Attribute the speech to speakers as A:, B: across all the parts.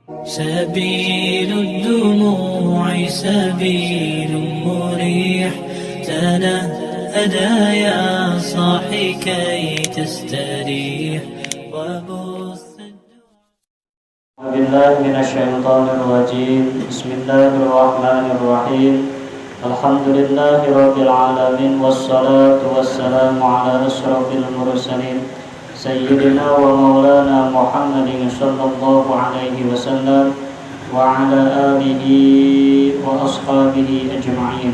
A: سبيل الدموع سبيل مريح تنهدى يا صاحي كي تستريح وبث
B: بالله من الشيطان الرجيم بسم الله الرحمن الرحيم الحمد لله رب العالمين والصلاة والسلام على أشرف المرسلين سيدنا ومولانا محمد صلى الله عليه وسلم وعلى آله وأصحابه أجمعين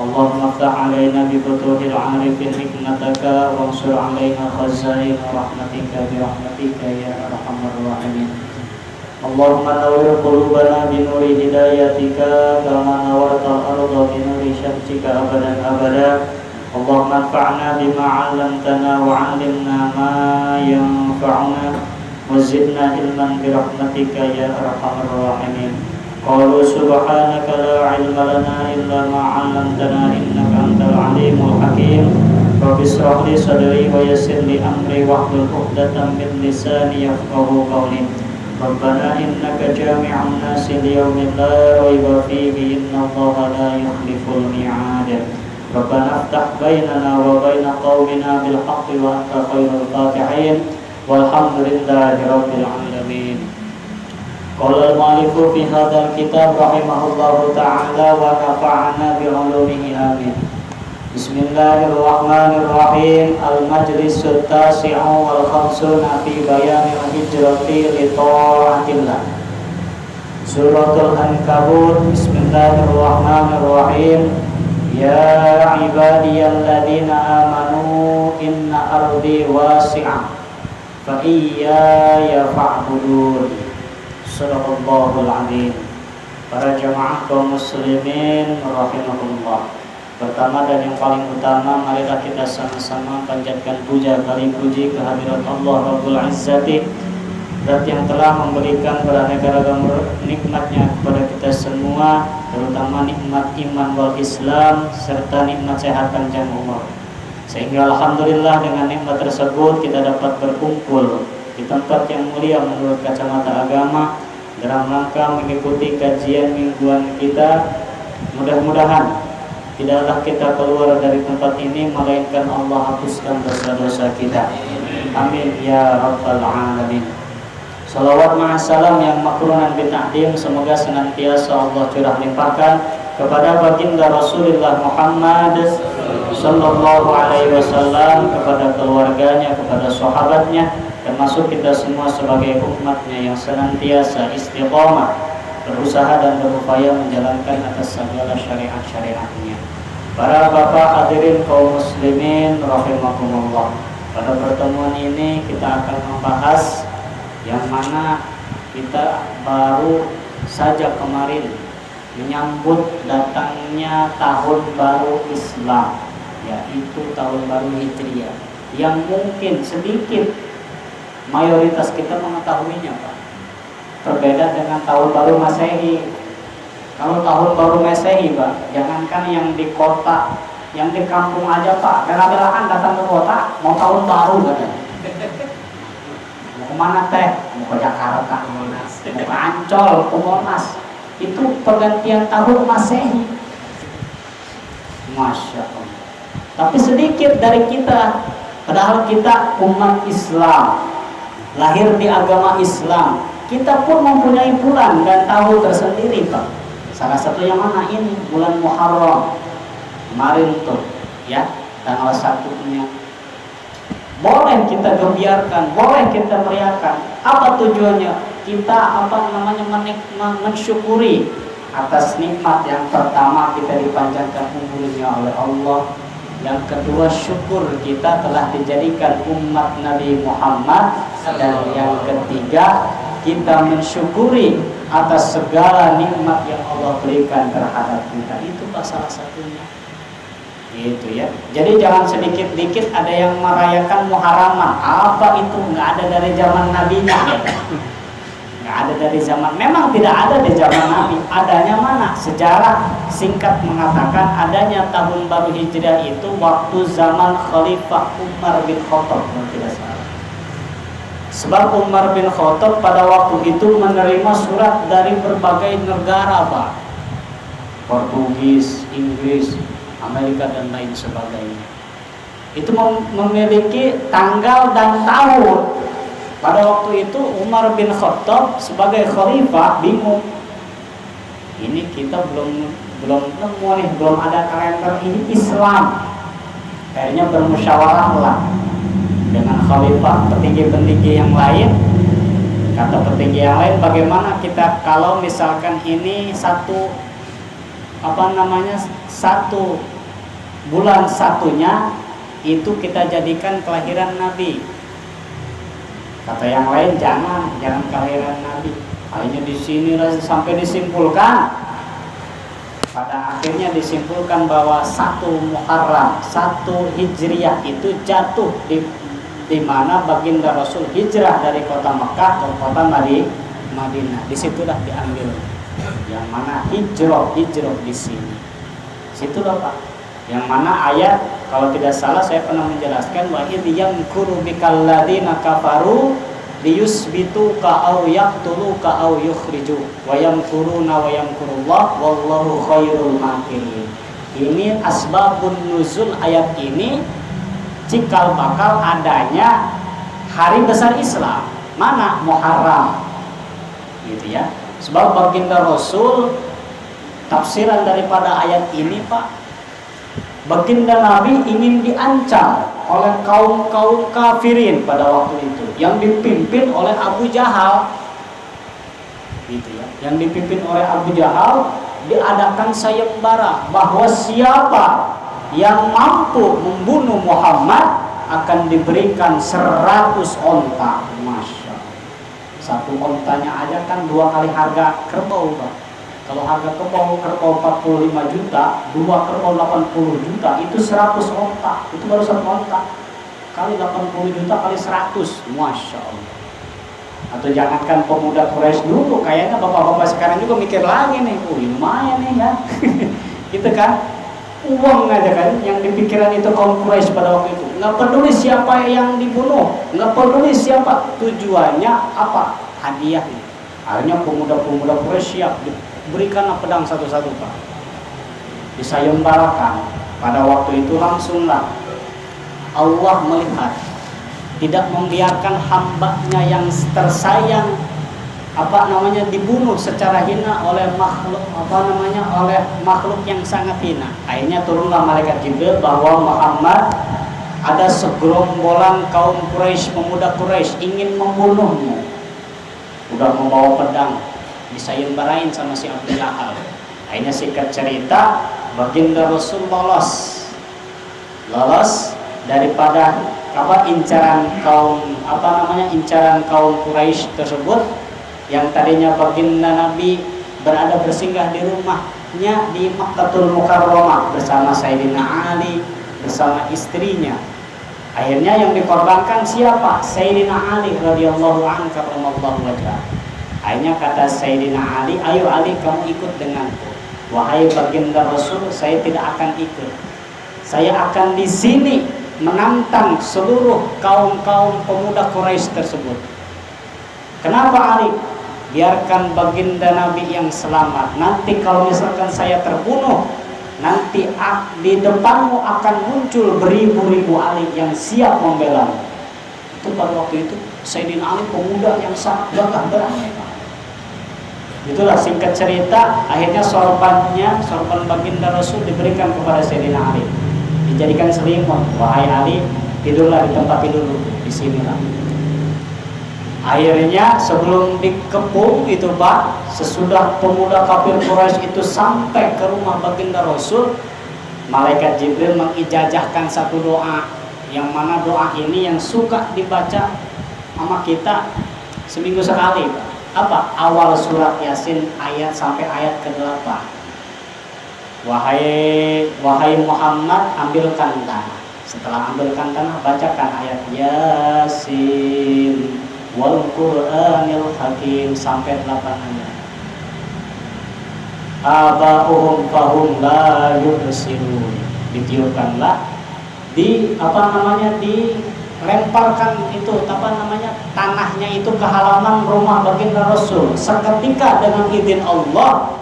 B: اللهم افتح علينا بفتوح العارفين حكمتك وانصر علينا خزائن رحمتك برحمتك يا أرحم الراحمين اللهم نور قلوبنا بنور هدايتك كما نورت الأرض بنور شمسك أبدا أبدا اللهم انفعنا بما علمتنا وعلمنا ما ينفعنا وزدنا علما برحمتك يا أرحم الراحمين قالوا سبحانك لا علم لنا إلا ما علمتنا إنك أنت العليم الحكيم رب اشرح لي صدري ويسر لي أمري واحلل عقدة من لساني يفقهوا قولي ربنا إنك جامع الناس ليوم لا ريب فيه إن الله لا يخلف الميعاد ربنا افتح بيننا وبين قومنا بالحق وأنت خير الفاتحين والحمد لله رب العالمين قال المؤلف في هذا الكتاب رحمه الله تعالى ونفعنا بعلومه آمين بسم الله الرحمن الرحيم المجلس التاسع والخمسون في بيان الهجرة لطاعة الله سورة العنكبوت بسم الله الرحمن الرحيم يا عبادي الذين آمنوا إن أرضي واسعة فإياي فاعبدون صدق الله العظيم. Para jamaah kaum muslimin rahimakumullah. Pertama dan yang paling utama, marilah kita sama-sama panjatkan puja kali puji kehadirat Allah Rabbul Izzati, Zat yang telah memberikan beraneka ragam nikmatnya kepada kita semua, terutama nikmat iman wal Islam serta nikmat sehat panjang umur. Sehingga alhamdulillah dengan nikmat tersebut kita dapat berkumpul di tempat yang mulia menurut kacamata agama dalam rangka mengikuti kajian mingguan kita. Mudah-mudahan tidaklah kita keluar dari tempat ini melainkan Allah hapuskan dosa-dosa kita. Amin ya rabbal alamin. Salawat ma'assalam yang makrunan bita'dim semoga senantiasa Allah curah limpahkan kepada baginda Rasulullah Muhammad sallallahu alaihi wasallam, kepada keluarganya, kepada sahabatnya, termasuk kita semua sebagai umatnya yang senantiasa istiqamah berusaha dan berupaya menjalankan atas segala syariat-syariatnya. Para bapak hadirin kaum muslimin rahimakumullah, pada pertemuan ini kita akan membahas yang mana kita baru saja kemarin menyambut datangnya tahun baru Islam, yaitu tahun baru Hijriah, yang mungkin sedikit mayoritas kita mengetahuinya, Pak. Berbeda dengan tahun baru Masehi. Kalau tahun baru Masehi, Pak, jangankan yang di kota, yang di kampung aja, Pak, bela-belaan datang ke kota mau tahun baru katanya. Mau kemana teh? Mau ke Jakarta, mau ke Ancol, ke Monas. Itu pergantian tahun Masehi. Masya Allah. Tapi sedikit dari kita, padahal kita umat Islam, lahir di agama Islam, kita pun mempunyai bulan dan tahun tersendiri, Pak. Salah satu yang mana ini? Bulan Muharram. Kemarin tuh, ya, tanggal 1-nya. Boleh kita gembiarkan, boleh kita meriahkan. Apa tujuannya? Kita mensyukuri atas nikmat yang pertama kita dipanjangkan umurnya oleh Allah. Yang kedua, syukur kita telah dijadikan umat Nabi Muhammad. Dan yang ketiga, kita mensyukuri atas segala nikmat yang Allah berikan terhadap kita. Itu salah satunya. Itu ya. Jadi jangan sedikit-dikit ada yang merayakan Muharraman. Apa itu? Nggak ada dari zaman Nabi-nya. Nggak ada dari zaman. Memang tidak ada di zaman Nabi. Adanya mana? Sejarah singkat mengatakan adanya tahun baru Hijriah itu waktu zaman Khalifah Umar bin Khattab, kalau tidak salah. Sebab Umar bin Khattab pada waktu itu menerima surat dari berbagai negara, Pak. Portugis, Inggris, Amerika dan lain sebagainya. Itu memiliki tanggal dan tahun. Pada waktu itu Umar bin Khattab sebagai khalifah bingung. Ini kita belum nemu nih, belum ada kalender ini Islam. Akhirnya bermusyawarah lah dengan khalifah, petinggi-petinggi yang lain. Kata petinggi yang lain, bagaimana kita kalau misalkan ini satu bulan satunya itu kita jadikan kelahiran Nabi. Kata yang lain, jangan kelahiran Nabi. Akhirnya di sini sampai disimpulkan. Pada akhirnya disimpulkan bahwa 1 Muharram, 1 Hijriah itu jatuh di mana baginda Rasul hijrah dari kota Mekah ke kota Madinah. Disitulah diambil. Yang mana hijrah di sini. Situlah, Pak. Yang mana ayat, kalau tidak salah saya pernah menjelaskan, wa idh yamkuru bikal ladzina kafaru liyusbituka aw yaqtuluka aw yukhriju wa yamkuruna wa yamkurullah wallahu khairul makirin. Ini asbabun nuzul ayat ini cikal bakal adanya hari besar Islam. Mana? Muharram. Gitu ya. Sebab baginda Rasul, tafsiran daripada ayat ini, Pak, baginda Nabi ingin diancam oleh kaum kafirin pada waktu itu yang dipimpin oleh Abu Jahal. Gitu ya. Yang dipimpin oleh Abu Jahal, diadakan sayembara bahwa siapa yang mampu membunuh Muhammad akan diberikan 100 onta. Masya Allah. 1 ontanya aja kan 2 kali harga kerbau, Pak. Kalau harga kerbau 45 juta, 2 kerbau 80 juta, itu 100 onta. Itu baru 1 onta. Kali 80 juta kali 100. Masya Allah. Atau jangankan pemuda Quraisy dulu, kayaknya bapak-bapak sekarang juga mikir lagi nih. Lumayan nih ya. Gitu kan. Uang aja kan yang dipikiran itu kaum Quraisy pada waktu itu. Nggak peduli siapa yang dibunuh, nggak peduli siapa, tujuannya apa? Hadiah. Akhirnya pemuda-pemuda Quraisy siap, berikanlah pedang satu-satu, Pak. Disayembarakan. Pada waktu itu langsunglah Allah melihat, tidak membiarkan hambanya yang tersayang dibunuh secara hina oleh makhluk oleh makhluk yang sangat hina. Akhirnya turunlah malaikat Jibril bahwa Muhammad ada segerombolan kaum Quraisy, pemuda Quraisy ingin membunuhmu. Udah membawa pedang, disayembarain sama si Abu Jahal. Akhirnya singkat cerita, baginda Rasul lolos daripada incaran kaum Quraisy tersebut. Yang tadinya baginda Nabi berada bersinggah di rumahnya di Makkahul Mukarramah bersama Sayyidina Ali, bersama istrinya. Akhirnya yang dikorbankan siapa? Sayyidina Ali radhiyallahu anhu karramallahu wajhah. Akhirnya kata Sayyidina Ali, ayo Ali kamu ikut denganku. Wahai baginda Rasul, saya tidak akan ikut. Saya akan di sini menantang seluruh kaum pemuda Quraisy tersebut. Kenapa Ali? Biarkan baginda Nabi yang selamat. Nanti kalau misalkan saya terbunuh, nanti di depanmu akan muncul beribu-ribu Ali yang siap membela. Itu pada waktu itu Sayyidina Ali pemuda yang sangat gagah berani. Itulah singkat cerita, akhirnya sorban baginda Rasul diberikan kepada Sayyidina Ali. Dijadikan selimut. Wahai Ali, tidurlah di tempat tidur di sinilah. Akhirnya sebelum dikepung itu, Pak, sesudah pemuda kafir Quraisy itu sampai ke rumah baginda Rasul, malaikat Jibril mengijazahkan satu doa, yang mana doa ini yang suka dibaca sama kita seminggu sekali, Pak. Apa? Awal surat Yasin ayat sampai ayat ke-8. Wahai Muhammad, ambilkan tanah. Setelah ambilkan tanah, bacakan ayat Yasin wal Qur'anil Hakim sampai 8 ayat. Aba'uhum fahum la yubsirun. Ditiupkanlah di lemparkan itu tanahnya itu ke halaman rumah baginda Rasul. Seketika dengan izin Allah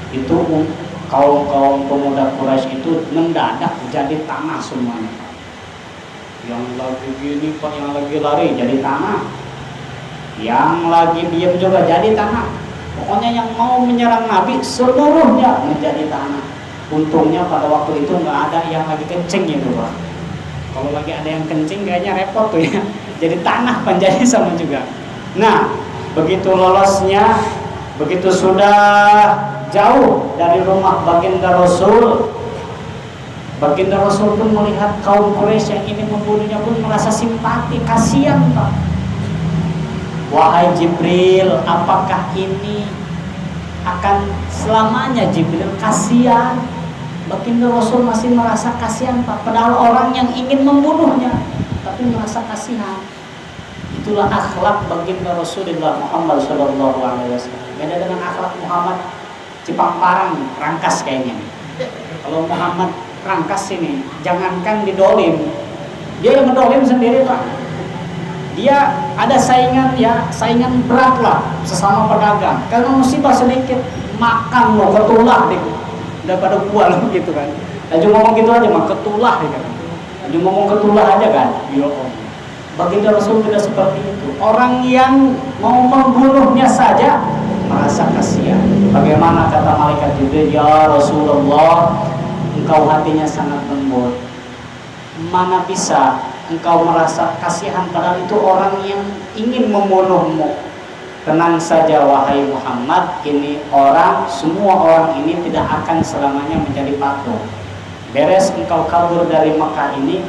B: itu kaum pemuda Quraisy itu mendadak jadi tanah semuanya. Yang lagi gini Pak, yang lagi lari jadi tanah, yang lagi diam juga jadi tanah. Pokoknya yang mau menyerang Nabi seluruhnya menjadi tanah. Untungnya pada waktu itu nggak ada yang lagi kencing itu Pak. Kalau lagi ada yang kencing kayaknya repot tuh ya. Jadi tanah penjadi sama juga. Nah, begitu lolosnya, begitu sudah jauh dari rumah baginda Rasul, baginda Rasul pun melihat kaum Quraisy yang ini membunuhnya pun merasa simpati, kasihan Pak. Wahai Jibril, apakah ini akan selamanya Jibril? Kasihan. Baginda Rasul masih merasa kasihan Pak, padahal orang yang ingin membunuhnya, tapi merasa kasihan. Itulah akhlak baginda Rasulullah Muhammad SAW. Beda dengan akhlak Muhammad Cipangparang, Rangkas kayaknya. Kalau Muhammad Rangkas ini, jangankan didolim, dia yang mendolim sendiri Pak. Dia ada saingan ya, saingan berat lah sesama pedagang. Karena musibah sedikit, makan lo ketulah deh. Daripada buah gitu kan. Aja ngomong gitu aja mah ketulah ya kan. Aja ngomong ketulah aja kan. Ya Allah. Baginda Rasul tidak seperti itu. Orang yang mau membunuhnya saja merasa kasihan. Bagaimana kata malaikat Jibril, ya Rasulullah, engkau hatinya sangat lembut. Mana bisa engkau merasa kasihan padahal itu orang yang ingin membunuhmu. Tenang saja wahai Muhammad, ini semua orang ini tidak akan selamanya menjadi patung. Beres engkau kabur dari Mekah ini,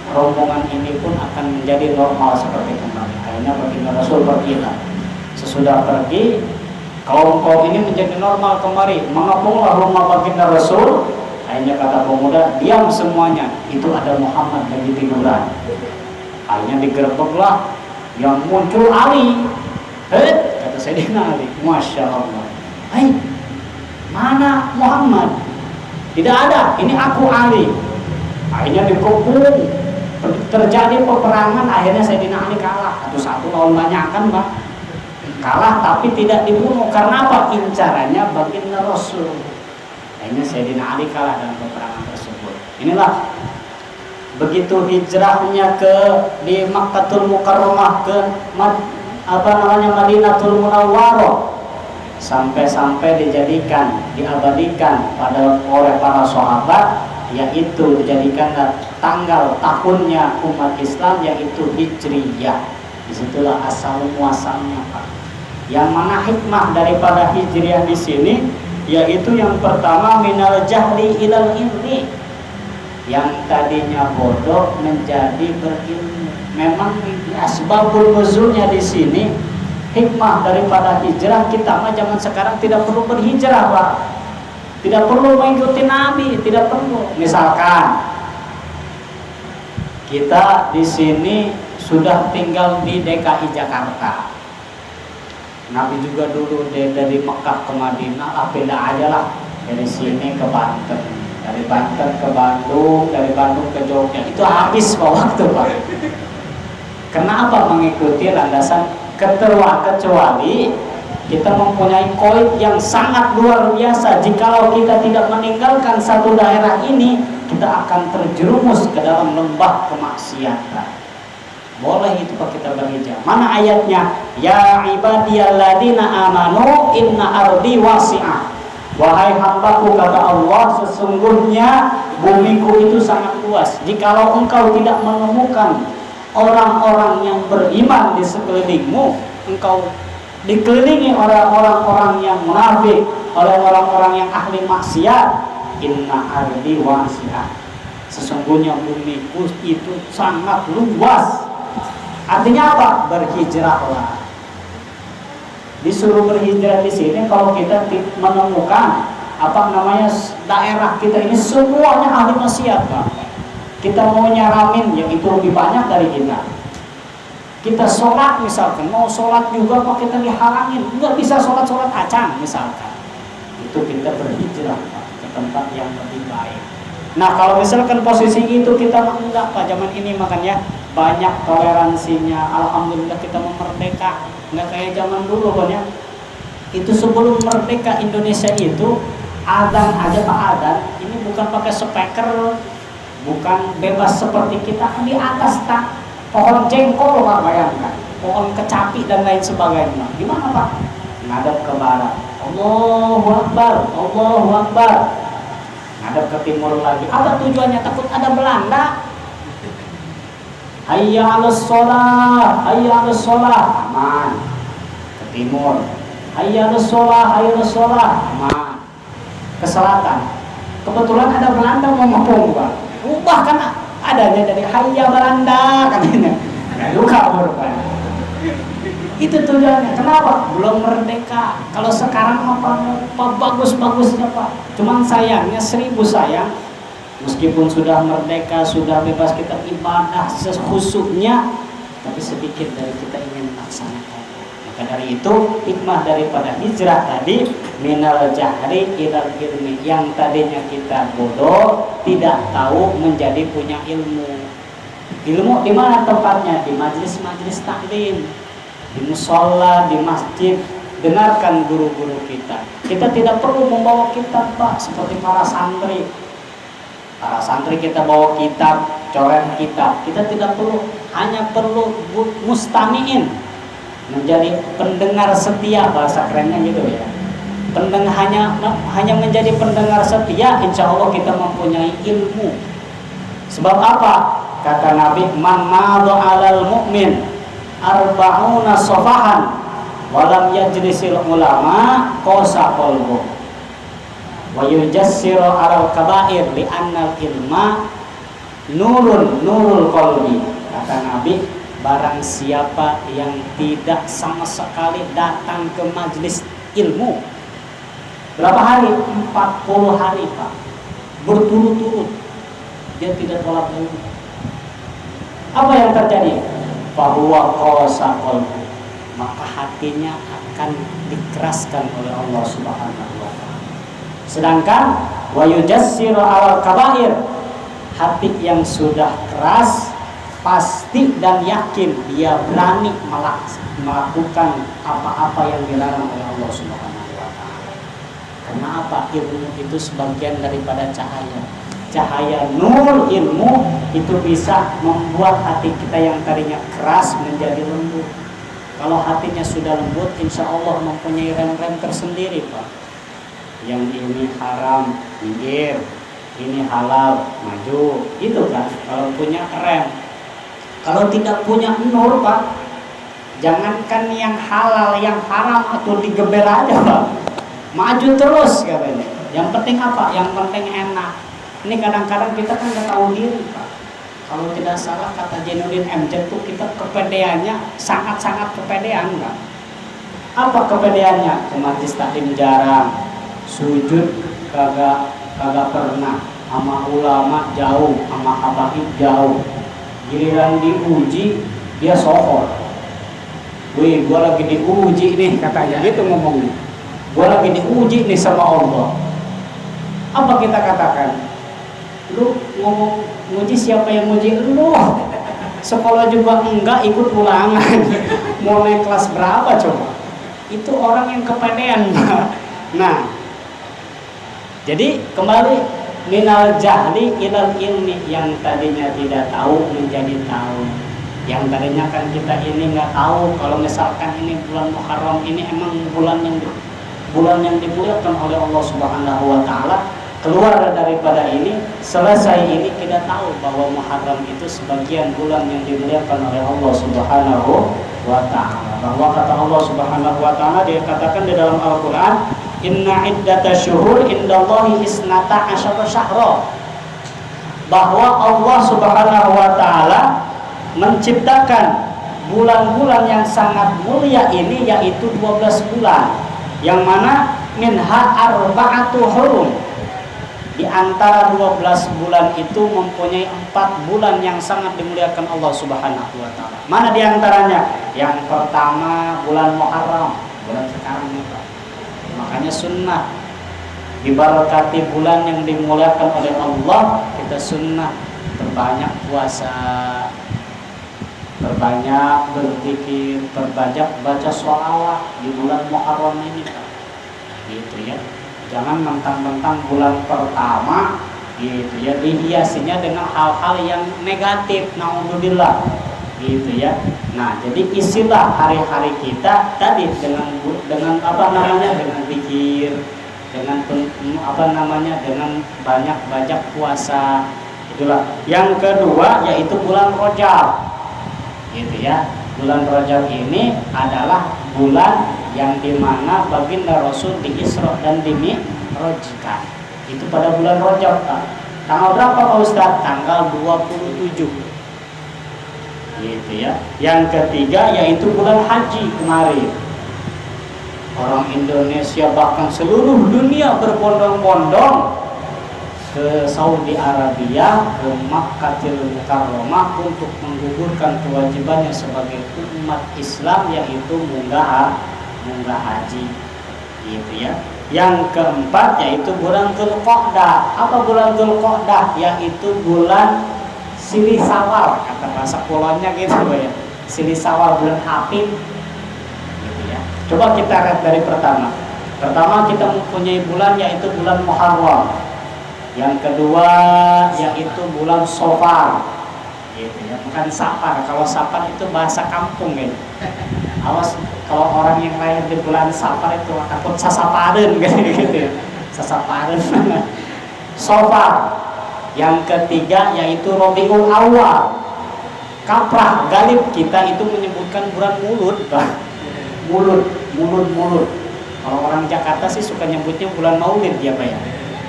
B: rombongan ini pun akan menjadi normal seperti kembali. Akhirnya baginda Rasul pergilah. Sesudah pergi, kaum ini menjadi normal kembali. Mengepunglah rumah baginda Rasul. Akhirnya kata pemuda, diam semuanya. Itu ada Muhammad lagi tiduran. Akhirnya digerebeklah, yang muncul Ali. Kata Sayyidina Ali, Masya Allah. Hai, mana Muhammad? Tidak ada, ini aku Ali. Akhirnya dikepung, terjadi peperangan. Akhirnya Sayyidina Ali kalah. Satu lawan banyakan Pak. Kalah tapi tidak dibunuh. Karena apa? Incarannya baginda Rasul. Akhirnya Sayyidina Ali kalah dalam peperangan tersebut. Inilah begitu hijrahnya di Makkatul Mukarramah ke Madinatul Munawwarah, sampai diabadikan oleh para sahabat, yaitu dijadikan tanggal tahunnya umat Islam, yaitu Hijriyah. Disitulah asal muasalnya Pak. Yang mana hikmah daripada Hijriyah di sini, yaitu yang pertama minal jahli ilal ilmi, yang tadinya bodoh menjadi berilmu. Memang asbabul nuzulnya di sini, hikmah daripada hijrah. Kita mah zaman sekarang tidak perlu berhijrah Pak, tidak perlu mengikuti Nabi, tidak perlu. Misalkan kita di sini sudah tinggal di DKI Jakarta, Nabi juga dulu dari Mekah ke Madinah, pindah aja lah dari sini ke Banten, dari Banten ke Bandung, dari Bandung ke Jogja. Itu habis waktu Pak. Kenapa mengikuti landasan kecuali kita mempunyai koid yang sangat luar biasa. Jikalau kita tidak meninggalkan satu daerah ini, kita akan terjerumus ke dalam lembah kemaksiatan. Boleh itu Pak kita berhijrah. Mana ayatnya? Ya ibadiyalladzina amanu inna ardi wasi'ah. Wahai hambaku, kata Allah, sesungguhnya bumiku itu sangat luas. Jikalau engkau tidak menemukan orang-orang yang beriman di sekelilingmu, engkau dikelilingi oleh orang-orang yang munafik, oleh orang-orang yang ahli maksiat. Inna ardi wasi'ah. Sesungguhnya bumiku itu sangat luas. Artinya apa? Berhijrahlah. Disuruh berhijrah di sini kalau kita menemukan daerah kita ini semuanya ahli maksiat Pak. Kita mau nyaramin yang itu lebih banyak dari kita. Kita sholat misalkan, mau sholat juga Pak kita dihalangin, nggak bisa sholat acang misalkan. Itu kita berhijrah Pak, ke tempat yang lebih baik. Nah kalau misalkan posisi itu kita enggak Pak, zaman ini makanya banyak toleransinya. Alhamdulillah kita merdeka, nggak kayak zaman dulu kan ya. Itu sebelum merdeka Indonesia itu adzan aja Pak adzan ini bukan pakai speaker, bukan bebas seperti kita di atas pohon jengkol Pak, bayangkan, pohon kecapi dan lain sebagainya. Gimana Pak? Ngadep ke barat, Allahu Akbar, Allahu Akbar. Ngadep ke timur lagi. Apa tujuannya? Takut ada Belanda. Hayya 'alas shalah, hayya 'alas shalah, aman. Ke timur. Hayya 'alas shalah, hayya 'alas shalah, aman. Ke selatan. Kebetulan ada Belanda mau ngomong Pak. Ubah kan adanya dari hayya Belanda katanya. Nah, lu kabur Pak. Itu tujuannya. Kenapa? Belum merdeka. Kalau sekarang apa bagus-bagusnya Pak. Cuman sayangnya 1000 sayang. Meskipun sudah merdeka, sudah bebas kita ibadah sekhusyuknya, tapi sedikit dari kita ingin melaksanakan. Maka dari itu hikmah daripada hijrah tadi, minal jahri ilal ilmi, yang tadinya kita bodoh, tidak tahu menjadi punya ilmu. Ilmu di mana tempatnya? Di majelis-majelis taklim, di musola, di masjid. Dengarkan guru-guru kita. Kita tidak perlu membawa kitab Pak, seperti para santri. Para santri kita bawa kitab, coret kitab. Kita tidak perlu, hanya perlu mustami'in, menjadi pendengar setia, bahasa kerennya gitu ya. Hanya menjadi pendengar setia, insya Allah kita mempunyai ilmu. Sebab apa? Kata Nabi, man madu 'alal mu'min arba'una sofahan walam yajlisil ulama qasa qalbuh wa yujassiru 'alal kaba'ir li annal ilma nurul qalbi. Kata Nabi, barang siapa yang tidak sama sekali datang ke majelis ilmu, berapa hari? 40 hari Pak, berturut-turut dia tidak sholat ilmu, apa yang terjadi? Fahuwa qasa qalbu, maka hatinya akan dikeraskan oleh Allah Subhanahu wa ta'ala. Sedangkan wa yujassiru 'alal kaba'ir, hati yang sudah keras pasti dan yakin dia berani melakukan apa-apa yang dilarang oleh Allah Subhanahu wa ta'ala. Karena apa? Ilmu itu sebagian daripada cahaya. Cahaya nur ilmu itu bisa membuat hati kita yang tadinya keras menjadi lembut. Kalau hatinya sudah lembut, insya Allah mempunyai rem-rem tersendiri Pak. Yang ini haram, minggir, ini halal, maju, itu kan kalau punya rem. Kalau tidak punya nur Pak, jangankan yang halal, yang haram atau digeber aja Pak, maju terus katanya. Yang penting apa? Yang penting enak. Ini kadang-kadang kita kan nggak tahu diri Pak. Kalau tidak salah kata Jainuddin MZ tuh kita kepedeannya sangat-sangat kepedean enggak? Apa kepedeannya? Ke majelis taklim jarang, sujud kagak pernah, sama ulama jauh, sama habaib jauh. Giliran diuji dia sohor. Wih, gua lagi diuji nih katanya, gitu ngomongnya. Gua lagi diuji nih sama Allah. Apa kita katakan? Lu ngomong nguji, siapa yang nguji lu? Sekolah juga enggak, ikut ulangan. Mau naik kelas berapa coba? Itu orang yang kepedean. Nah, jadi kembali, minal jahli ilal ilmi, yang tadinya tidak tahu menjadi tahu. Yang tadinya kan kita ini nggak tahu kalau misalkan ini bulan Muharram ini emang bulan yang dimuliakan oleh Allah Subhanahu wa ta'ala. Keluar daripada ini, selesai ini kita tahu bahwa Muharram itu sebagian bulan yang dimuliakan oleh Allah Subhanahu wa ta'ala. Bahwa kata Allah Subhanahu wa ta'ala, dia katakan di dalam Al-Qur'an, inna iddatash syuhur indallahi isnata asyara syahra. Bahwa Allah Subhanahu wa ta'ala menciptakan bulan-bulan yang sangat mulia ini, yaitu 12 bulan, yang mana minha arba'atu hurum. Di antara 12 bulan itu mempunyai 4 bulan yang sangat dimuliakan Allah Subhanahu wa ta'ala. Mana di antaranya? Yang pertama bulan Muharram, bulan sekarang ini Pak. Makanya sunnah diberkati bulan yang dimuliakan oleh Allah, kita sunnah terbanyak puasa. Perbanyak berzikir, perbanyak baca sholawat di bulan Muharram ini, Pak. Gitu ya. Jangan mentang-mentang bulan pertama gitu ya dihiasinya dengan hal-hal yang negatif, naudzubillah. Gitu ya. Nah, jadi isilah hari-hari kita tadi dengan apa namanya? Dengan zikir, dengan dengan banyak puasa. Itulah. Yang kedua yaitu bulan Rajab. Gitu ya. Bulan Rajab ini adalah bulan yang dimana baginda Rasul di Isra dan di Mi'rajkan. Itu pada bulan Rajab, Pak. Tanggal berapa, Pak Ustaz? Tanggal 27. Gitu ya. Yang ketiga yaitu bulan haji kemarin. Orang Indonesia bahkan seluruh dunia berbondong-bondong ke Saudi Arabia, ke Makkahul Mukarramah untuk menggugurkan kewajibannya sebagai umat Islam, yaitu munggah haji. Gitu ya. Yang keempat yaitu bulan Dzulqa'dah. Apa bulan Dzulqa'dah? Yaitu bulan Silih Sawal, kata bahasa Polonnya gitu ya. Silih Sawal, bulan Apit. Gitu ya. Coba kita lihat dari pertama. Pertama kita mempunyai bulan yaitu bulan Muharram. Yang kedua yaitu bulan Safar. Gitu ya. Bukan Safar. Kalau Safar itu bahasa kampung gitu. Awas kalau orang yang lahir di bulan Safar itu takut sasapareun gitu ya. Sasapareun. Safar. Yang ketiga yaitu Rabiul Awwal. Kaprah galib kita itu menyebutkan bulan mulut, Pak. Mulut. Kalau orang Jakarta sih suka nyebutnya bulan Maulid ya, Pak ya.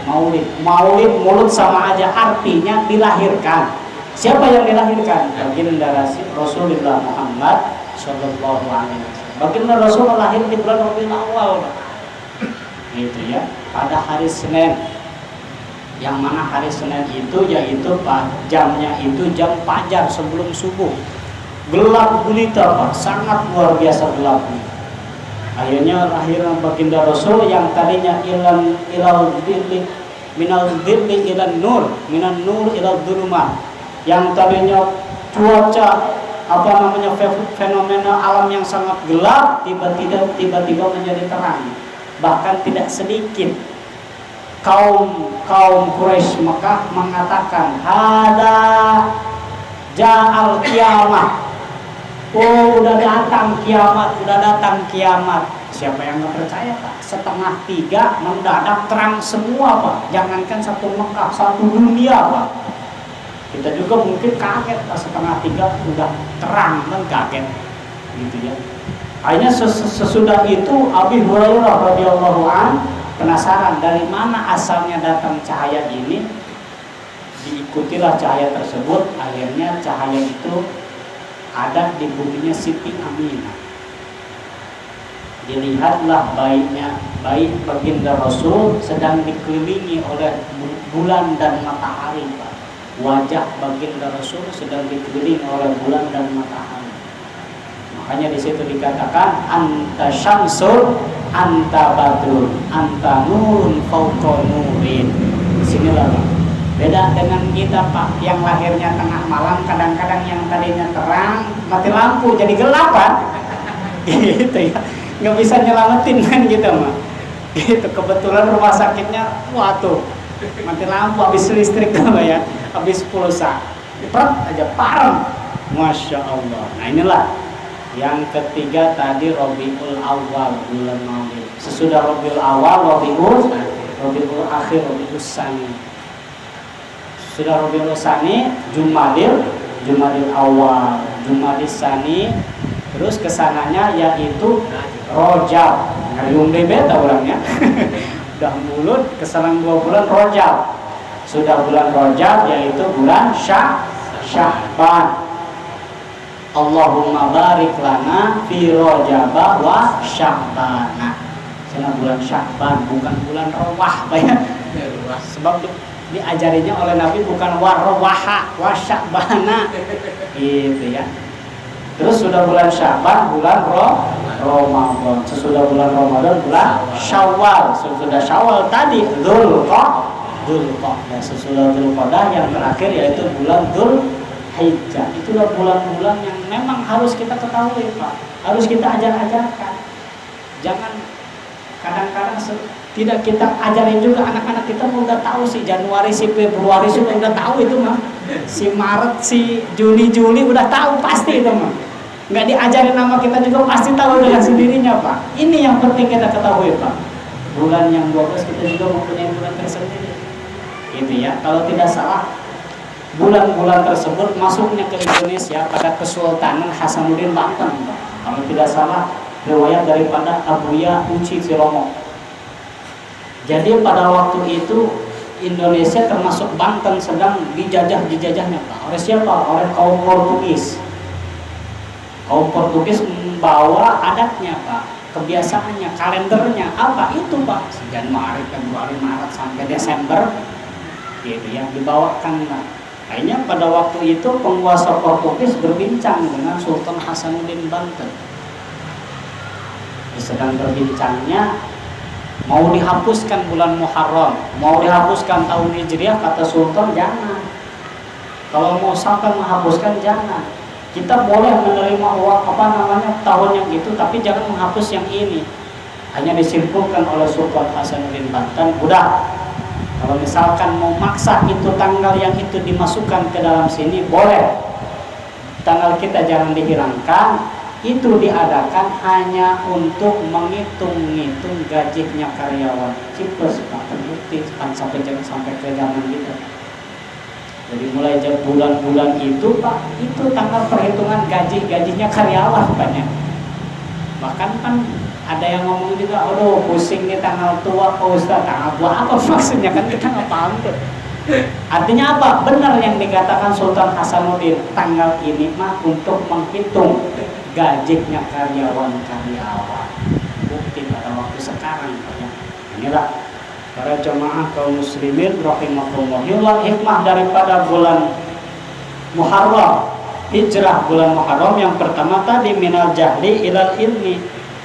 B: Maulid, mulut sama aja, artinya dilahirkan. Siapa yang dilahirkan? Baginda Rasulullah Muhammad Sallallahu Alaihi Wasallam. Baginda Rasul lahir di bulan Rabiul Awwal, gitu ya, pada hari Senin. Yang mana hari Senin itu yaitu jamnya itu jam fajar sebelum subuh. Gelap gulita, Pak, sangat luar biasa gelapnya. Akhirnya lahir baginda Rasul yang tadinya minal dhilli ilan nur, minan nur ilal dhulumah. Yang tadinya cuaca fenomena alam yang sangat gelap tiba-tiba menjadi terang. Bahkan tidak sedikit kaum Quraisy Mekah mengatakan hada ja'al kiamat. Oh, udah datang kiamat. Siapa yang nggak percaya, Pak? 2:30 mendadak terang semua, Pak. Jangankan satu Mekah, satu dunia, Pak. Kita juga mungkin kaget, Pak. 2:30 udah terang, kan kaget, gitu ya. Akhirnya sesudah itu Abi Hurairah radhiyallahu an penasaran dari mana asalnya datang cahaya ini. Diikutilah cahaya tersebut. Akhirnya cahaya itu ada di buminya Siti Aminah. Dilihatlah baik baginda Rasul sedang dikelilingi oleh bulan dan matahari, Pak. Wajah baginda Rasul sedang dikelilingi oleh bulan dan matahari. Makanya di situ dikatakan anta syamsul, anta badrun, anta nurun fauqa nurin. Disinilah, Pak. Beda dengan kita, Pak, yang lahirnya tengah malam, kadang-kadang yang tadinya terang mati lampu jadi gelap, Pak. Gitu ya, nggak bisa nyelamatin kan gitu, mah. Gitu, kebetulan rumah sakitnya, waduh, mati lampu, habis listrik tuh, ya, habis pulsa, pret aja parem, masya Allah. Nah inilah yang ketiga tadi Rabiul Awwal, bulan Maulid. Sesudah Rabiul Awwal, Rabiul Akhir, Rabiul Tsani. Sudah Rabiul Tsani, Jumadil Awal, Jumadil Tsani, terus kesananya yaitu Rajab. Ngariung deh beta orangnya. Udah mulut kesalang 2 bulan Rajab. Sudah bulan Rajab yaitu bulan Sya'ban. Allahumma barik lana fi Rajab wa Sya'ban. Karena bulan Sya'ban bukan bulan Rawah, Pak ya. Sebab diajarinya oleh Nabi bukan warwaha wasyabana gitu ya. Terus sudah bulan Sya'ban, bulan Ramadan. Sesudah bulan Ramadan, bulan Syawal. Sesudah Syawal tadi Dzulqa'dah. Sesudah Dzulqa'dah yang terakhir yaitu bulan Hijjah. Itulah bulan-bulan yang memang harus kita ketahui, Pak. Harus kita ajar-ajarkan. Jangan kadang-kadang tidak kita ajarin juga anak-anak kita udah tahu si Januari, si Februari sudah tahu itu mah. Si Maret, si Juni, Juli udah tahu pasti itu mah. Nggak diajarin nama kita juga pasti tahu dengan sendirinya, Pak. Ini yang penting kita ketahui, Pak. Bulan yang 12 kita juga mempunyai bulan tersendiri. Gitu ya. Kalau tidak salah, bulan-bulan tersebut masuknya ke Indonesia pada Kesultanan Hasanuddin Banten. Kalau tidak salah, riwayat daripada Abuya Uci Siromo. Jadi pada waktu itu Indonesia termasuk Banten sedang dijajahnya, Pak. Oleh siapa? Oleh kaum Portugis. Kaum Portugis membawa adatnya, Pak, kebiasaannya, kalendernya. Apa itu, Pak? Januari, Februari, Maret sampai Desember, gitu ya, dibawakan. Akhirnya pada waktu itu penguasa Portugis berbincang dengan Sultan Hasanuddin Banten. Sedang berbincangnya, mau dihapuskan bulan Muharram, mau dihapuskan tahun Hijriah, kata Sultan jangan. Kalau mau sampai menghapuskan jangan. Kita boleh menerima uang tahun yang itu, tapi jangan menghapus yang ini. Hanya disimpulkan oleh Sultan Hasanuddin Banten, udah. Kalau misalkan mau maksa itu tanggal yang itu dimasukkan ke dalam sini, boleh. Tanggal kita jangan dihilangkan. Itu diadakan hanya untuk menghitung-hitung gajinya karyawan. Cipes, Pak, terbukti sampai ke zaman kita. Jadi mulai bulan-bulan itu, Pak, itu tanggal perhitungan gajinya karyawan banyak. Bahkan kan ada yang ngomong juga, aduh pusing nih tanggal tua Pak Ustaz. Tanggal tua apa maksudnya, kan kita nggak paham tuh. Artinya apa? Benar yang dikatakan Sultan Hasanuddin, tanggal ini mah untuk menghitung gajinya karyawan. Bukti pada waktu sekarang, Pak, ya. Inilah para jemaah kaum muslimin rahimahullah. Inilah hikmah daripada bulan Muharram, hijrah bulan Muharram. Yang pertama tadi minal jahli ilal ilmi,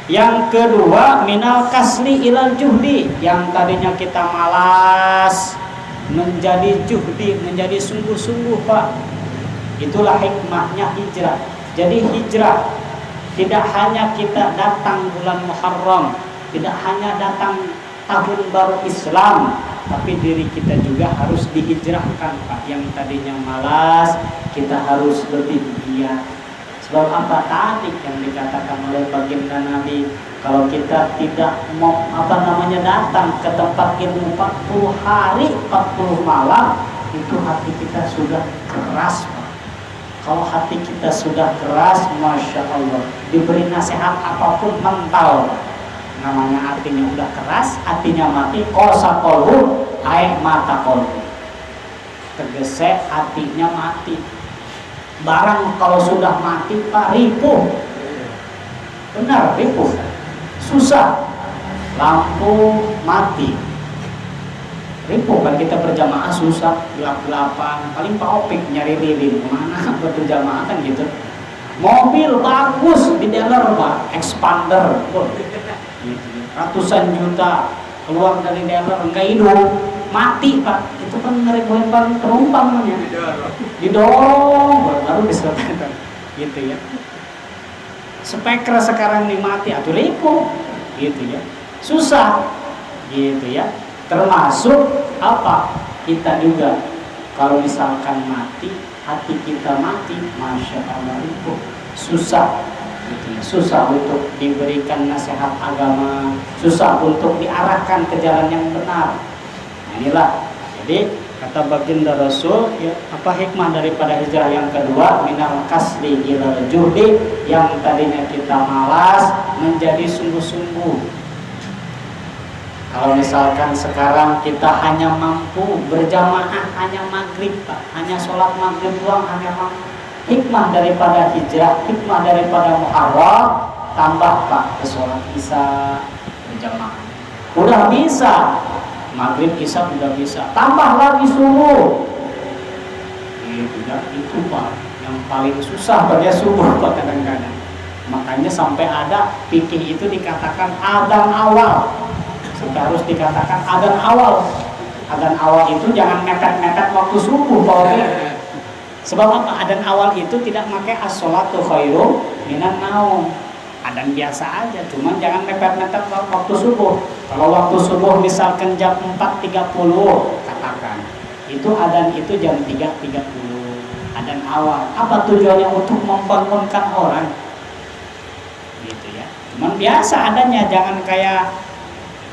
B: yang kedua minal kasli ilal juhdi, yang tadinya kita malas menjadi juhdi, menjadi sungguh-sungguh, Pak. Itulah hikmahnya hijrah. Jadi hijrah tidak hanya kita datang bulan Muharram, tidak hanya datang tahun baru Islam, tapi diri kita juga harus dihijrahkan, Pak. Yang tadinya malas, kita harus lebih giat. Sebab apa? Tadi yang dikatakan oleh baginda Nabi, kalau kita tidak mau datang ke tempat ilmu 40 hari 40 malam, itu hati kita sudah keras, Pak. Kalau hati kita sudah keras, Masya Allah, diberi nasihat apapun mental. Namanya hatinya udah keras, hatinya mati. Kosa kolbu, air mata kolbu. Tergesek, hatinya mati. Barang kalau sudah mati, Pak, ripuh. Benar, ripuh. Susah. Lampu mati. Ripuh kan kita berjamaah susah, gelap-gelapan. Paling Pak Opik nyari lilin kemana berjamaah kan gitu. Mobil bagus di dealer, Pak, expander, ratusan juta keluar dari dealer, enggak hidup, mati, Pak. Itu kan ngeribuin penumpang namanya. Didorong baru diselesaikan, gitu ya. Speaker sekarang nih mati, aduh ripuh, gitu ya. Susah, gitu ya. Termasuk apa? Kita juga kalau misalkan mati, hati kita mati, Masya Allah, itu susah, gitu ya. Susah untuk diberikan nasihat agama, susah untuk diarahkan ke jalan yang benar. Nah, inilah, jadi kata baginda Rasul, ya, apa hikmah daripada hijrah yang kedua? Minal kasli ilal juhdi, yang tadinya kita malas menjadi sungguh-sungguh. Kalau misalkan sekarang kita hanya mampu berjamaah hanya maghrib, Pak, hanya sholat maghrib doang, hanya mampu. Hikmah daripada hijrah, hikmah daripada Muharram, tambah, Pak, ke sholat isya berjamaah. Udah bisa, maghrib isya udah bisa, tambah lagi subuh. Itu, Pak, yang paling susah pada subuh, Pak, kadang-kadang. Makanya sampai ada fikih itu dikatakan adzan awal. Sudah harus dikatakan adzan awal. Adzan awal itu jangan mepet-mepet waktu subuh, Pak. Sebab apa? Adzan awal itu tidak pakai as-sholatu khairum minan naum. Adzan biasa aja, cuman jangan mepet-mepet waktu subuh. Kalau waktu subuh misalkan jam 4.30 katakan, itu adzan itu jam 3.30. Adzan awal. Apa tujuannya? Untuk membangunkan orang. Gitu ya. Cuman biasa adanya, jangan kayak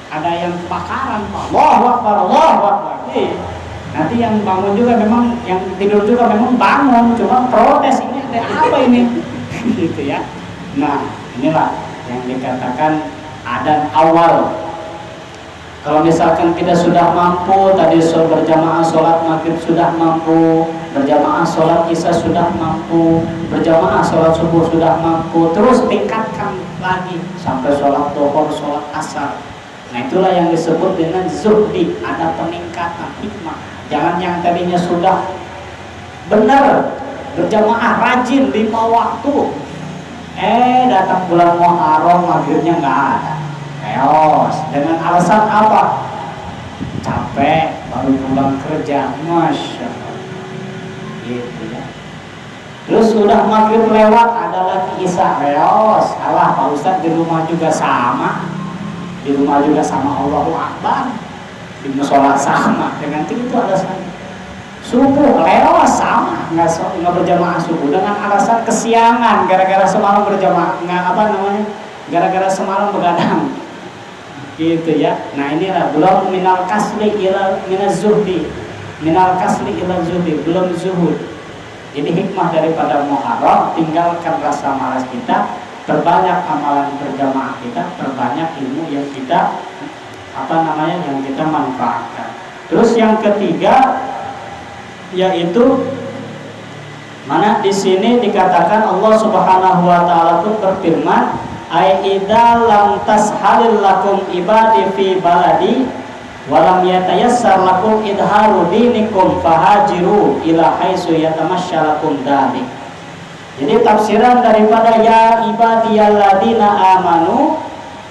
B: ada yang kebakaran, Allahu Akbar, Allahu Akbar. Nanti yang bangun juga memang, yang tidur juga memang bangun, cuma protes, ini ada apa ini? Gitu ya. Nah, inilah yang dikatakan adzan awal. Kalau misalkan kita sudah mampu, tadi berjamaah sholat maghrib sudah mampu, berjamaah sholat isya sudah mampu, berjamaah sholat subuh sudah mampu, terus tingkatkan lagi sampai sholat duhur, sholat asar. Nah, itulah yang disebut dengan zuhdi, ada peningkatan hikmah. Jangan yang tadinya sudah benar berjamaah rajin 5 waktu, datang bulan Muharram maghribnya nggak ada. Eos, dengan alasan apa? Capek, baru pulang kerja, masya Allah. Gitu ya. Terus sudah maghrib lewat, ada lagi isya. Eos, alah Pak Ustadz, di rumah juga sama. Di rumah juga sama, Allahu Akbar. Di musola sama, dengan itu alasan. Subuh lewat sama, nggak berjamaah subuh dengan alasan kesiangan, gara-gara semalam berjamaah, gara-gara semalam begadang. Gitu ya. Nah, inilah belum minal kasli ila minaz zuhdi, minal kasli ila zuhdi, belum zuhud. Jadi hikmah daripada Muharram, tinggalkan rasa malas kita, perbanyak amalan berjamaah kita, perbanyak ilmu yang kita yang kita manfaatkan. Terus yang ketiga yaitu mana di sini dikatakan Allah Subhanahu wa taala pun berfirman, "Aidza lam tashalil lakum ibadi fi baladi wa lam yatayassar lakum idharu dinikum fahajiru ila haitsu yatamasyalakum dzalik." Jadi tafsiran daripada ya ibadiyalladzina amanu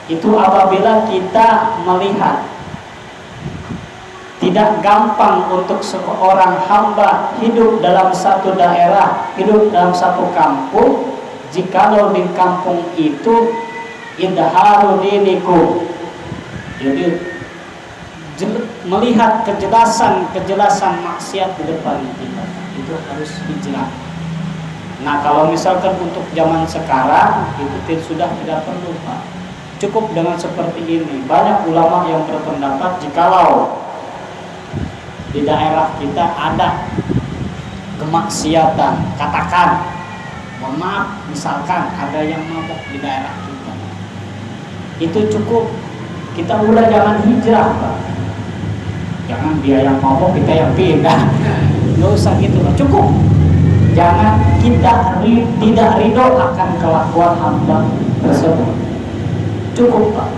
B: itu apabila kita melihat tidak gampang untuk seorang hamba hidup dalam satu daerah, hidup dalam satu kampung, jikalau di kampung itu idharu dinikum, jadi melihat kejelasan maksiat di depan kita, itu harus hijrah. Nah, kalau misalkan untuk zaman sekarang itu sudah tidak perlu, Pak. Cukup dengan seperti ini. Banyak ulama yang berpendapat jikalau di daerah kita ada kemaksiatan, katakan, mohon maaf, misalkan ada yang mabuk di daerah kita, itu cukup, kita udah jangan hijrah, Pak. Jangan dia yang mabuk, kita yang pindah, nggak usah gitu, Pak. Cukup, jangan kita tidak ridho akan kelakuan hamba tersebut. Cukup, Pak.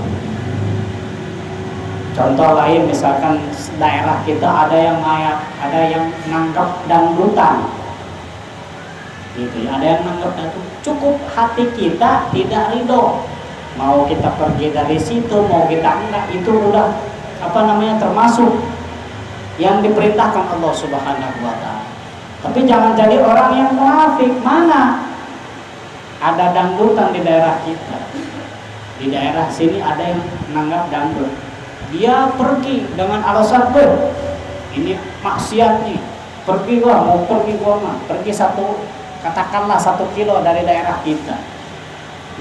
B: Contoh lain, misalkan daerah kita ada yang nangkap dangdutan, gitu ya, ada yang nangkap dangdutan. Cukup hati kita tidak ridho, mau kita pergi dari situ, mau kita enggak, itu udah termasuk yang diperintahkan Allah Subhanahu wa taala. Tapi jangan jadi orang yang munafik. Mana ada dangdutan di daerah kita, di daerah sini ada yang nanggap dangdut, dia pergi dengan alasan ini maksiat nih, pergi gua pergi katakanlah 1 kilo dari daerah kita,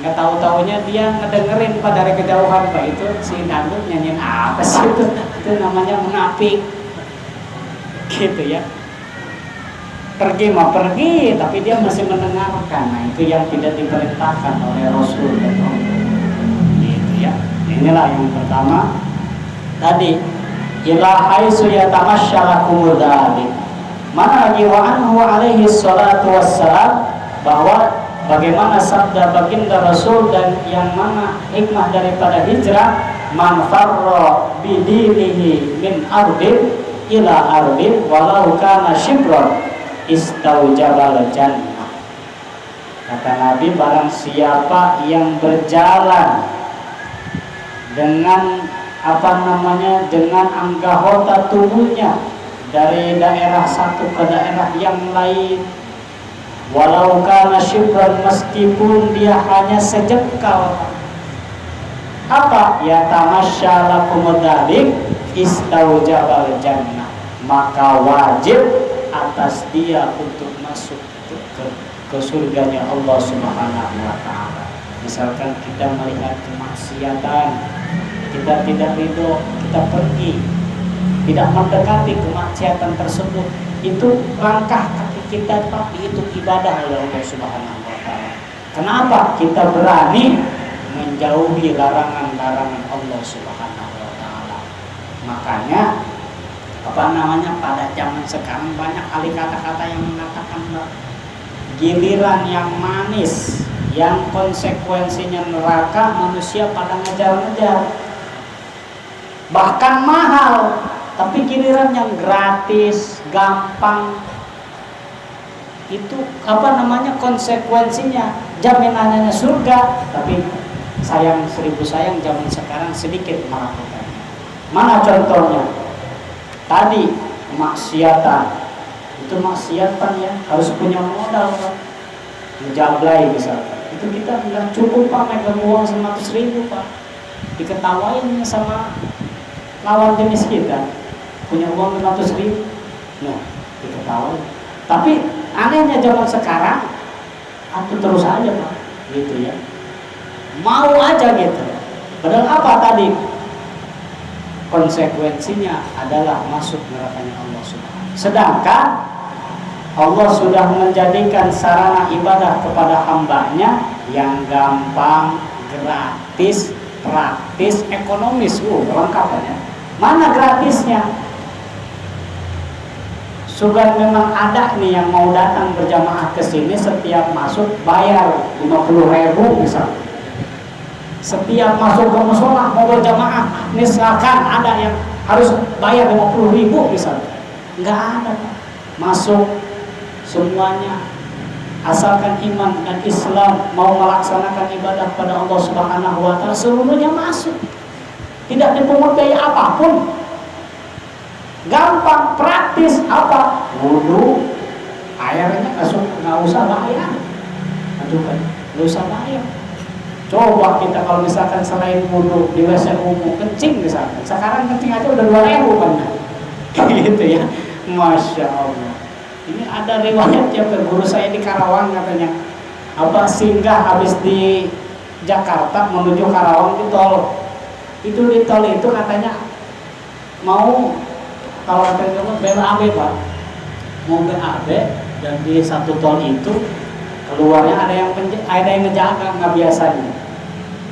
B: nggak tahu-taunya dia ngedengerin Pak dari kejauhan, Pak, itu si dangdut nyanyiin apa sih, itu namanya munafik, gitu ya. Pergi tapi dia masih mendengarkan. Nah, itu yang tidak diperintahkan oleh Rasul dan Allah, gitu ya. Inilah yang pertama tadi, ila haitsu yatamasyalakum dzalik. Mana lagi wa anhu alaihi salatu wassalam, bahwa bagaimana sabda baginda Rasul dan yang mana hikmah daripada hijrah, man farra bidinihi min ardin ila ardin walau kana shibran istaujabal jannah. Kata Nabi, barang siapa yang berjalan dengan dengan anggota tubuhnya dari daerah satu ke daerah yang lain, walau kana syibran, meskipun dia hanya sejengkal. Apa? Ya tamasya lakum dzalik istaujabal jannah, maka wajib atas dia untuk masuk ke surganya Allah Subhanahu wa taala. Misalkan kita melihat kemaksiatan, kita tidak ridho, kita pergi, tidak mendekati kemaksiatan tersebut, itu langkah kaki kita, tapi itu ibadah oleh Allah Subhanahu wa taala. Kenapa? Kita berani menjauhi larangan-larangan Allah Subhanahu wa taala. Makanya pada zaman sekarang banyak ahli kata-kata yang mengatakan giliran yang manis, yang konsekuensinya neraka, manusia pada ngejar-ngejar, bahkan mahal, tapi giliran yang gratis, gampang, itu konsekuensinya jaminannya surga, tapi sayang 1000 sayang zaman sekarang sedikit melakukannya. Mana contohnya? Tadi kemaksiatan, itu maksiatan ya, harus punya modal Pak. Menjablay misalkan, itu kita nggak cukup Pak, megang uang 100.000 Pak, diketawain sama lawan jenis kita, punya uang 100.000, nah diketawain. Tapi anehnya zaman sekarang, aku terus aja Pak, gitu ya, mau aja gitu. Padahal apa tadi? Konsekuensinya adalah masuk nerakanya Allah Subhanahu. Sedangkan Allah sudah menjadikan sarana ibadah kepada hambanya yang gampang, gratis, praktis, ekonomis, lengkap ya. Mana gratisnya? Sugan memang ada nih yang mau datang berjamaah ke sini, setiap masuk bayar 50.000 misalnya. Setiap masuk ke musola mau berjamaah, misalkan ada yang harus bayar 50.000 misalnya. Enggak ada, masuk semuanya, asalkan iman dan Islam, mau melaksanakan ibadah pada Allah Subhanahu wa taala, seluruhnya masuk. Tidak dipungut biaya apapun. Gampang, praktis, apa? Wudu, airnya nggak usah bayar. Aduh kan, nggak usah bayar. Coba kita kalau misalkan selain wudu di WC umum kencing misalkan, sekarang kencing aja udah 2.000 kan? Gitu ya, masya Allah. Ini ada riwayat ya, guru saya di Karawang katanya, singgah habis di Jakarta menuju Karawang di tol. Itu di tol itu katanya mau, kalau katanya BAB Pak, mau BAB, dan di satu tol itu keluarnya ada yang ngejaga, nggak biasanya.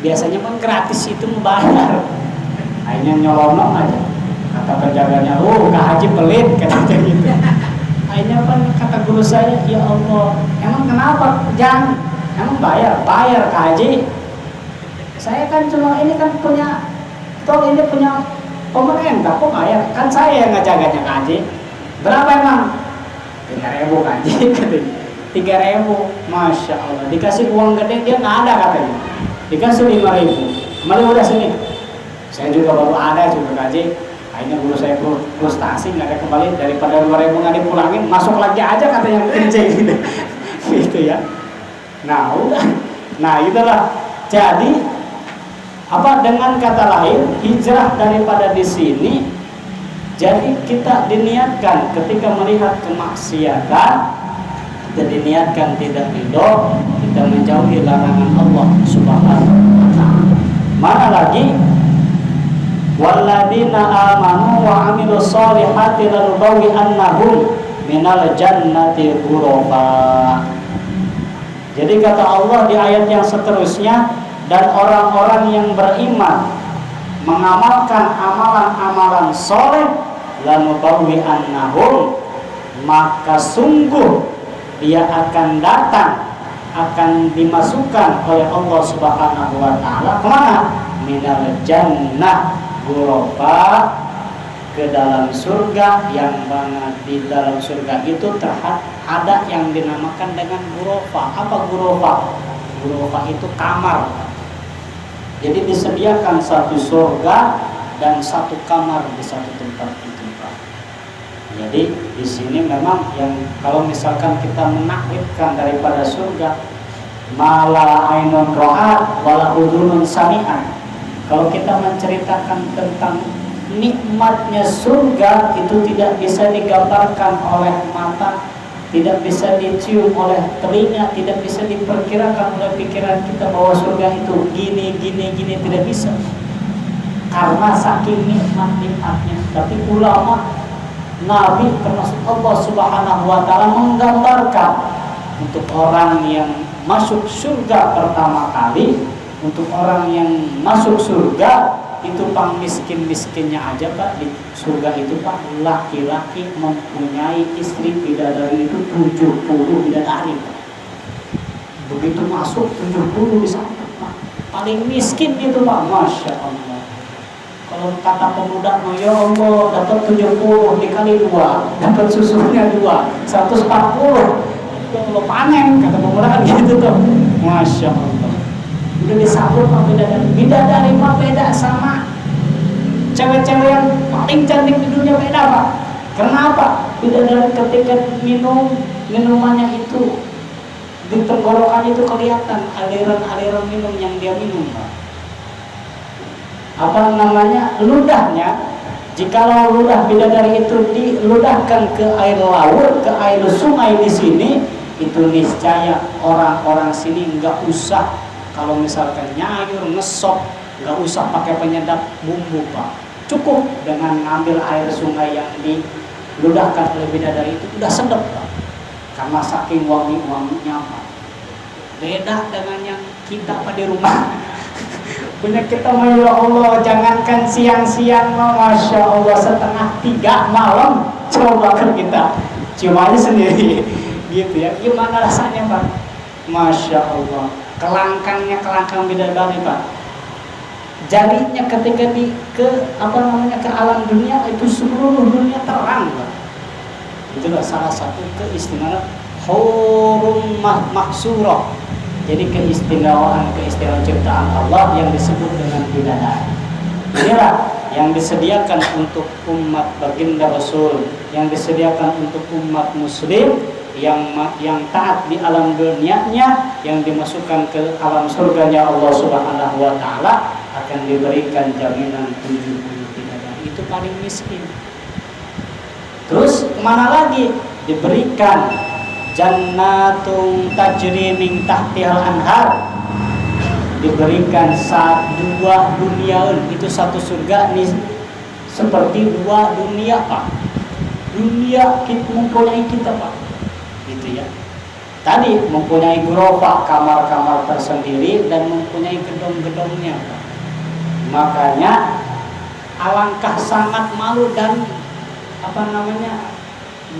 B: Biasanya kan gratis itu membayar. Akhirnya nyolong aja. Kata penjaganya, Kak Haji pelit, katanya gitu. Akhirnya kan kata guru saya, ya Allah, emang kenapa? Jangan, emang bayar Kak Haji. Saya kan cuma ini kan punya tol, ini punya pemerintah, kok bayar? Kan saya yang ngejaganya Kak Haji. Berapa emang? 3.000 Kak Haji, katanya. 3.000, masya Allah. Dikasih uang gede dia nggak ada katanya. Dikasih 5.000, kembali udah sini. Saya juga baru ada juga Kak Haji. Akhirnya guru saya frustasi, nggak ada kembali, daripada 2.000 nggak dipulangin, masuk lagi aja katanya kencing gitu. Gitu ya. Nah udah, nah itulah. Jadi dengan kata lain, hijrah daripada di sini, jadi kita diniatkan ketika melihat kemaksiatan, kita diniatkan tidak ridho, kita menjauhi larangan Allah Subhanahu wa taala. Mana lagi? Walladzina amanu wa amilus solihati lanubawwi'annahum minal jannati ghurafa. Jadi kata Allah di ayat yang seterusnya, dan orang-orang yang beriman mengamalkan amalan-amalan soleh, lanubawwi'annahum, maka sungguh dia akan datang, akan dimasukkan oleh Allah Subhanahu wa taala kemana? Minal jannah ghurafa, ke dalam surga, yang mana di dalam surga itu ada yang dinamakan dengan ghurafa. Apa ghurafa? Ghurafa itu kamar. Jadi disediakan satu surga dan satu kamar di satu tempat itu Pak. Jadi di sini memang yang kalau misalkan kita menaklidkan daripada surga, mala ainun ra'at wala udhunun sami'at. Kalau kita menceritakan tentang nikmatnya surga, itu tidak bisa digambarkan oleh mata, tidak bisa dicium oleh telinga, tidak bisa diperkirakan oleh pikiran kita bahwa surga itu gini, tidak bisa. Karena saking nikmatnya. Tapi ulama, Nabi termasuk Allah Subhanahu wa taala menggambarkan untuk orang yang masuk surga pertama kali, untuk orang yang masuk surga itu pang miskin-miskinnya aja Pak, di surga itu Pak, laki-laki mempunyai istri bidadari itu 70 bidadari Pak. Begitu masuk 70 di sana Pak. Paling miskin itu Pak, Masya Allah. Kalau kata pemuda, ya Allah dapat 70 dikali 2, dapat susunya 2, 140. Kalau panen kata pemuda kan gitu tuh. Masya Allah. Udah disambut sama bidadari mah beda sama cewek-cewek yang paling cantik di dunia, beda Pak. Kenapa? Bidadari ketika minum minumannya itu di tenggorokannya itu kelihatan aliran-aliran minum yang dia minum Pak. Apa namanya, ludahnya, jikalau ludah bidadari itu diludahkan ke air laut, ke air sungai di sini, itu niscaya orang-orang sini nggak usah kalau misalkan nyayur, ngesop, nggak usah pakai penyedap bumbu Pak. Cukup dengan ngambil air sungai yang diludahkan oleh bidadari itu udah sedap Pak. Karena saking wangi-wanginya Pak. Beda dengan yang kita Pak di rumah. Punya kita mah ya Allah, jangankan siang-siang mah Masya Allah 2:30 malam coba kan kita cium aja sendiri gitu ya. Gimana rasanya Pak? Masya Allah. Kelangkang bidadari Pak. Jadinya ketika ke alam dunia itu seluruh dunia terang Pak. Itulah salah satu keistimewaan hurum mahsurah. Jadi keistimewaan ciptaan Allah yang disebut dengan bidadari. Inilah yang disediakan untuk umat baginda Rasul, yang disediakan untuk umat muslim yang taat di alam dunianya, yang dimasukkan ke alam surganya Allah Subhanahu wa taala, akan diberikan jaminan 70 bidadari. Itu paling miskin. Terus kemana lagi? Diberikan jannatun tajri min tahtihal anhar. Diberikan dua dunia, itu satu surga nih seperti 2 dunia Pak. Dunia kita mempunyai kita Pak. Gitu ya. Tadi mempunyai ghurafah, kamar-kamar tersendiri, dan mempunyai gedung-gedungnya Pak. Makanya alangkah sangat malu dan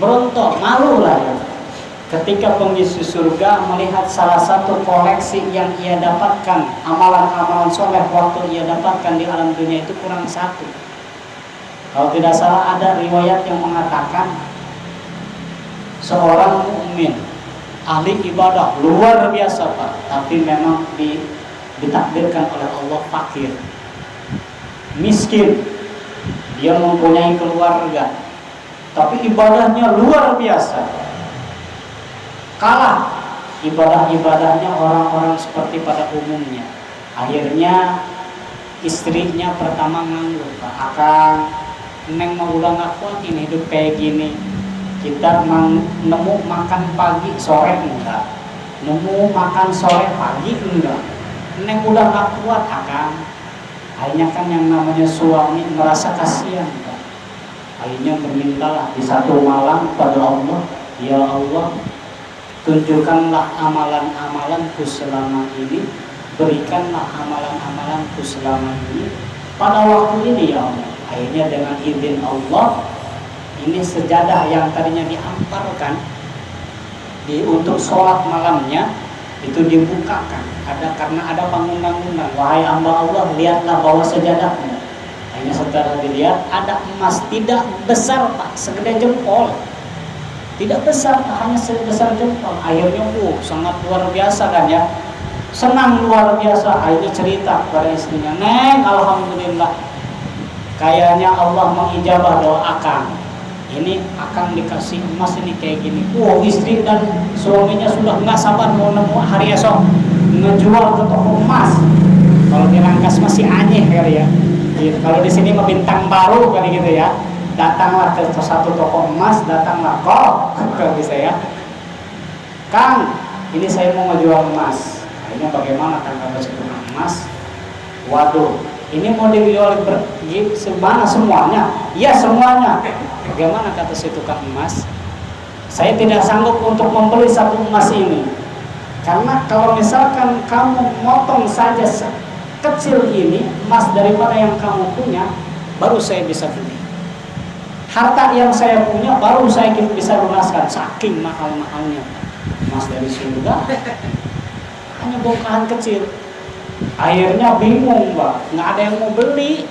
B: berontok, malu lah ya, ketika pengisi surga melihat salah satu koleksi yang ia dapatkan, amalan-amalan soleh waktu ia dapatkan di alam dunia itu kurang 1. Kalau tidak salah ada riwayat yang mengatakan seorang mukmin ahli ibadah luar biasa Pak, tapi memang ditakdirkan oleh Allah fakir, miskin. Dia mempunyai keluarga, tapi ibadahnya luar biasa. Kalah ibadah-ibadahnya orang-orang seperti pada umumnya. Akhirnya istrinya pertama nganggur, Pak. Akang, neng mau udah gak kuat ini hidup kayak gini. Kita nemu makan pagi sore enggak, nemu makan sore pagi enggak. Neng udah gak kuat Akang. Akhirnya kan yang namanya suami merasa kasihan Pak. Akhirnya bermintalah di satu malam pada Allah, ya Allah, tunjukkanlah amalan-amalanku selama ini, berikanlah amalan-amalanku selama ini pada waktu ini ya Allah. Akhirnya dengan izin Allah, ini sejadah yang tadinya diamparkan untuk sholat malamnya itu dibukakan. Karena ada pengundang-undang, wahai hamba Allah, lihatlah bahwa sejadahnya. Akhirnya setelah dilihat ada emas, tidak besar Pak, segede jempol. Tidak besar, hanya sebesar jempol. Akhirnya sangat luar biasa kan ya, senang luar biasa. Akhirnya cerita kepada istrinya, Neng, alhamdulillah, kayaknya Allah mengijabah doa Akang. ini akan dikasih emas ini kayak gini. Istri dan suaminya sudah nggak sabar mau nemu hari esok ngejual ke toko emas. Kalau di Rangkas masih aneh kali ya. Kalau di sini mah Bintang Baru kali gitu ya. Datanglah ke satu toko emas, datanglah kok kalau bisa ya. Kang, ini saya mau ngejual emas. Akhirnya bagaimana Kang kalau tukang emas? Waduh, ini mau dijual semana semuanya? Iya semuanya. Bagaimana kata si tukang emas? Saya tidak sanggup untuk membeli satu emas ini. Karena kalau misalkan kamu motong saja kecil ini emas daripada yang kamu punya, baru saya bisa beli. Harta yang saya punya baru saya bisa lunaskan. Saking mahal-mahalnya emas dari surga, hanya bongkahan kecil. Akhirnya bingung, Pak. Nggak ada yang mau beli.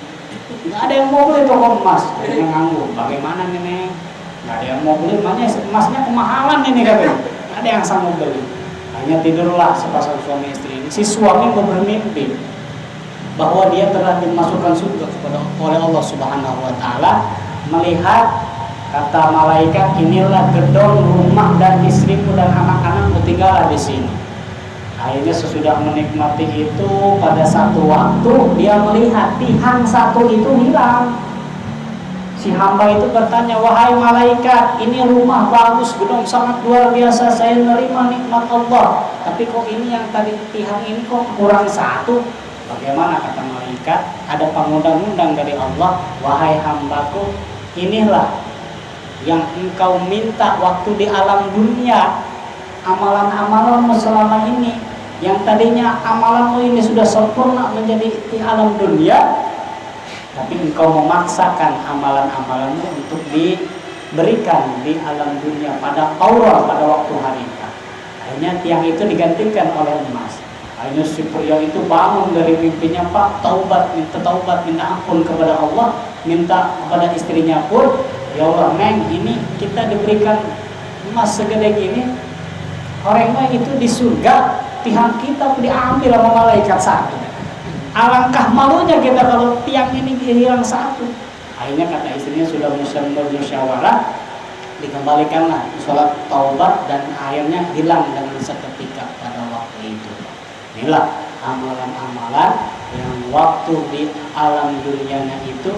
B: Nggak ada yang mau beli toko emas. Akhirnya nganggur. Bagaimana nih? Nggak ada yang mau beli. Emasnya kemahalan ini katanya. Nggak ada yang sanggup beli. Hanya tidurlah sepasang suami istri ini. Si suami bermimpi bahwa dia telah dimasukkan surga oleh Allah Subhanahu Wa Taala. Melihat kata malaikat, inilah gedung rumah dan istrimu dan anak-anakmu tinggallah di sini. Akhirnya sesudah menikmati itu, pada satu waktu dia melihat tiang satu itu hilang. Si hamba itu bertanya, wahai malaikat, ini rumah bagus, gedung sangat luar biasa, saya menerima nikmat Allah. Tapi kok ini yang tadi tiang ini kok kurang satu? Bagaimana kata malaikat? Ada pengundang-undang dari Allah, wahai hambaku, inilah yang engkau minta waktu di alam dunia. Amalan-amalanmu selama ini yang tadinya amalanmu ini sudah sempurna menjadi di alam dunia, tapi engkau memaksakan amalan-amalanmu untuk diberikan di alam dunia pada aura pada waktu hari itu. Akhirnya tiang itu digantikan oleh emas. Akhirnya si pria itu bangun dari mimpinya, Pak, minta ampun kepada Allah, minta kepada istrinya pun, ya Allah, Neng, ini kita diberikan emas segede gini, orangnya itu di surga, tiang kita diambil sama malaikat satu. Alangkah malunya kita kalau tiang ini hilang satu. Akhirnya kata istrinya sudah musyawarah, dikembalikanlah sholat taubat dan akhirnya hilang dengan seketika pada waktu itu. Inilah amalan-amalan yang waktu di alam dunianya itu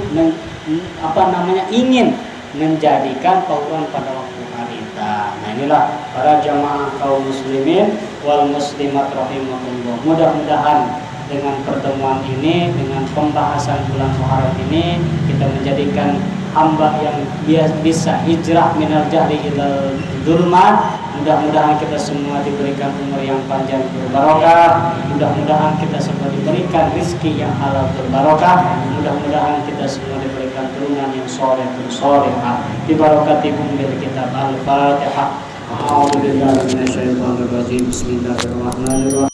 B: ingin menjadikan pauan pada waktu harita. Nah inilah para jamaah kaum muslimin wal muslimat rahimakumullah. Mudah-mudahan dengan pertemuan ini, dengan pembahasan bulan Muharram ini, kita menjadikan hamba yang bisa hijrah minal jahli ilal dzulmat. Mudah-mudahan kita semua diberikan umur yang panjang berbarokah. Mudah-mudahan kita semua diberikan rezeki yang halal berbarokah. Mudah-mudahan kita semua diberikan turunan yang soleh bersolehah. Bi barakatikum bil kitab al-Fatihah. A'udzu billahi minasyaitonir rajim. Bismillahirrahmanirrahim.